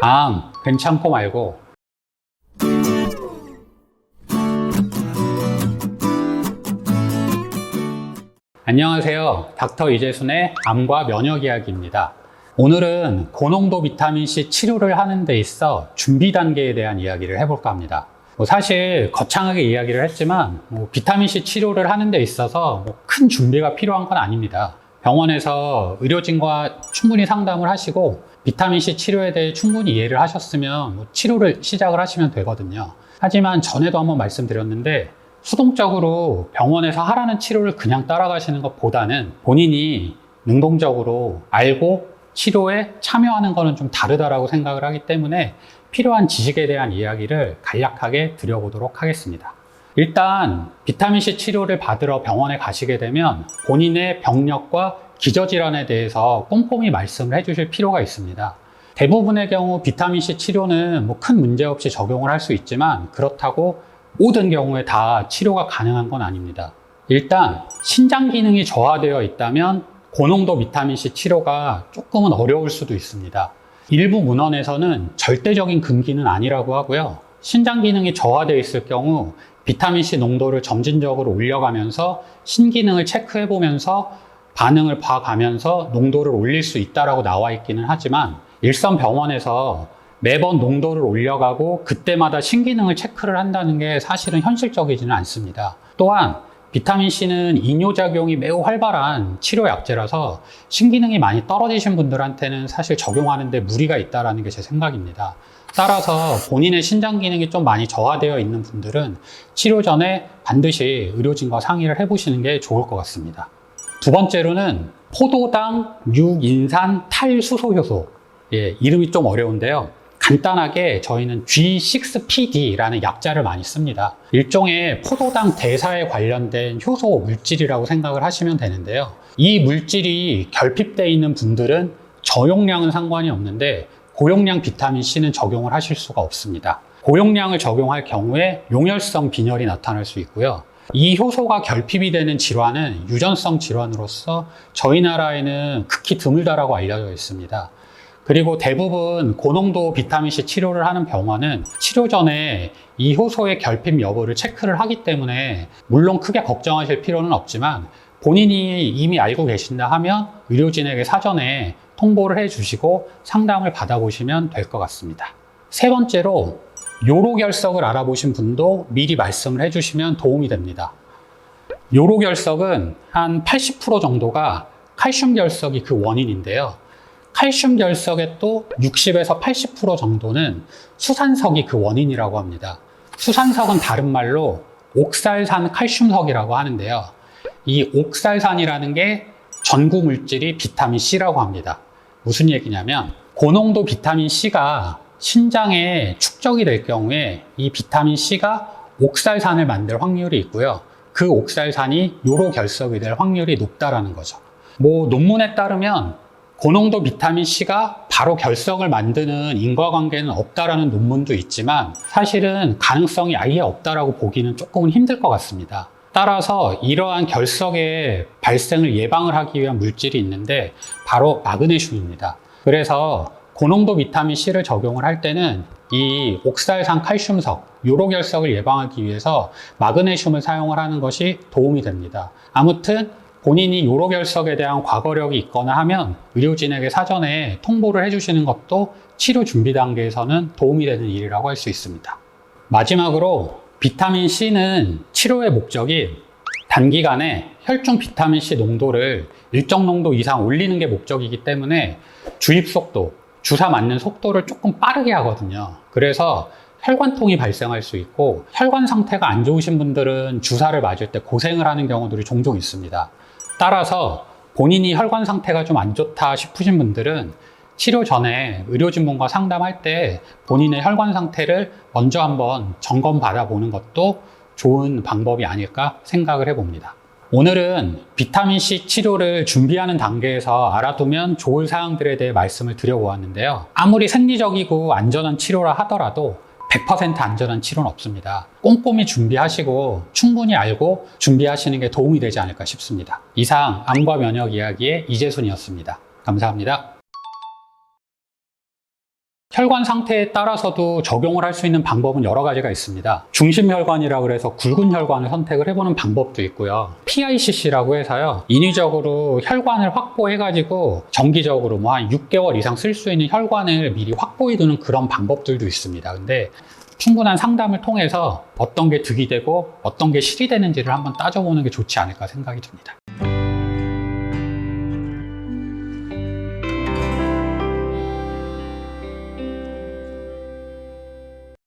암 괜찮고 말고. 안녕하세요. 닥터 이재순의 암과 면역 이야기입니다. 오늘은 고농도 비타민C 치료를 하는 데 있어 준비 단계에 대한 이야기를 해볼까 합니다. 사실 거창하게 이야기를 했지만 비타민C 치료를 하는 데 있어서 큰 준비가 필요한 건 아닙니다. 병원에서 의료진과 충분히 상담을 하시고 비타민C 치료에 대해 충분히 이해를 하셨으면 치료를 시작을 하시면 되거든요. 하지만 전에도 한번 말씀드렸는데 수동적으로 병원에서 하라는 치료를 그냥 따라가시는 것보다는 본인이 능동적으로 알고 치료에 참여하는 것은 좀 다르다라고 생각을 하기 때문에 필요한 지식에 대한 이야기를 간략하게 드려보도록 하겠습니다. 일단 비타민C 치료를 받으러 병원에 가시게 되면 본인의 병력과 기저질환에 대해서 꼼꼼히 말씀을 해주실 필요가 있습니다. 대부분의 경우 비타민C 치료는 큰 문제 없이 적용을 할 수 있지만 그렇다고 모든 경우에 다 치료가 가능한 건 아닙니다. 일단 신장 기능이 저하되어 있다면 고농도 비타민C 치료가 조금은 어려울 수도 있습니다. 일부 문헌에서는 절대적인 금기는 아니라고 하고요. 신장 기능이 저하되어 있을 경우 비타민C 농도를 점진적으로 올려가면서 신기능을 체크해 보면서 반응을 봐가면서 농도를 올릴 수 있다라고 나와 있기는 하지만 일선 병원에서 매번 농도를 올려가고 그때마다 신기능을 체크를 한다는 게 사실은 현실적이지는 않습니다. 또한 비타민C는 이뇨작용이 매우 활발한 치료약제라서 신기능이 많이 떨어지신 분들한테는 사실 적용하는데 무리가 있다는 게 제 생각입니다. 따라서 본인의 신장 기능이 좀 많이 저하되어 있는 분들은 치료 전에 반드시 의료진과 상의를 해보시는 게 좋을 것 같습니다. 두 번째로는 포도당 유인산 탈수소효소. 이름이 좀 어려운데요. 간단하게 저희는 G6PD라는 약자를 많이 씁니다. 일종의 포도당 대사에 관련된 효소 물질이라고 생각을 하시면 되는데요. 이 물질이 결핍되어 있는 분들은 저용량은 상관이 없는데 고용량 비타민C는 적용을 하실 수가 없습니다. 고용량을 적용할 경우에 용혈성 빈혈이 나타날 수 있고요. 이 효소가 결핍이 되는 질환은 유전성 질환으로서 저희 나라에는 극히 드물다라고 알려져 있습니다. 그리고 대부분 고농도 비타민C 치료를 하는 병원은 치료 전에 이 효소의 결핍 여부를 체크를 하기 때문에 물론 크게 걱정하실 필요는 없지만 본인이 이미 알고 계신다 하면 의료진에게 사전에 통보를 해주시고 상담을 받아보시면 될 것 같습니다. 세 번째로 요로결석을 알아보신 분도 미리 말씀을 해주시면 도움이 됩니다. 요로결석은 한 80% 정도가 칼슘 결석이 그 원인인데요. 칼슘 결석의 또 60에서 80% 정도는 수산석이 그 원인이라고 합니다. 수산석은 다른 말로 옥살산 칼슘석이라고 하는데요. 이 옥살산이라는 게 전구 물질이 비타민C라고 합니다. 무슨 얘기냐면 고농도 비타민C가 신장에 축적이 될 경우에 이 비타민C가 옥살산을 만들 확률이 있고요. 그 옥살산이 요로결석이 될 확률이 높다라는 거죠. 논문에 따르면 고농도 비타민C가 바로 결석을 만드는 인과관계는 없다라는 논문도 있지만 사실은 가능성이 아예 없다라고 보기는 조금은 힘들 것 같습니다. 따라서 이러한 결석의 발생을 예방을 하기 위한 물질이 있는데 바로 마그네슘입니다. 그래서 고농도 비타민C를 적용을 할 때는 이 옥살산 칼슘석, 요로결석을 예방하기 위해서 마그네슘을 사용을 하는 것이 도움이 됩니다. 아무튼 본인이 요로결석에 대한 과거력이 있거나 하면 의료진에게 사전에 통보를 해주시는 것도 치료 준비 단계에서는 도움이 되는 일이라고 할 수 있습니다. 마지막으로 비타민C는 치료의 목적이 단기간에 혈중 비타민C 농도를 일정 농도 이상 올리는 게 목적이기 때문에 주입 속도, 주사 맞는 속도를 조금 빠르게 하거든요. 그래서 혈관통이 발생할 수 있고 혈관 상태가 안 좋으신 분들은 주사를 맞을 때 고생을 하는 경우들이 종종 있습니다. 따라서 본인이 혈관 상태가 좀 안 좋다 싶으신 분들은 치료 전에 의료진분과 상담할 때 본인의 혈관 상태를 먼저 한번 점검 받아보는 것도 좋은 방법이 아닐까 생각을 해봅니다. 오늘은 비타민C 치료를 준비하는 단계에서 알아두면 좋을 사항들에 대해 말씀을 드려보았는데요. 아무리 생리적이고 안전한 치료라 하더라도 100% 안전한 치료는 없습니다. 꼼꼼히 준비하시고 충분히 알고 준비하시는 게 도움이 되지 않을까 싶습니다. 이상 암과 면역 이야기의 이재순이었습니다. 감사합니다. 혈관 상태에 따라서도 적용을 할 수 있는 방법은 여러 가지가 있습니다. 중심혈관이라 그래서 굵은 혈관을 선택을 해보는 방법도 있고요. PICC라고 해서요. 인위적으로 혈관을 확보해가지고 정기적으로 뭐 한 6개월 이상 쓸 수 있는 혈관을 미리 확보해두는 그런 방법들도 있습니다. 근데 충분한 상담을 통해서 어떤 게 득이 되고 어떤 게 실이 되는지를 한번 따져보는 게 좋지 않을까 생각이 듭니다.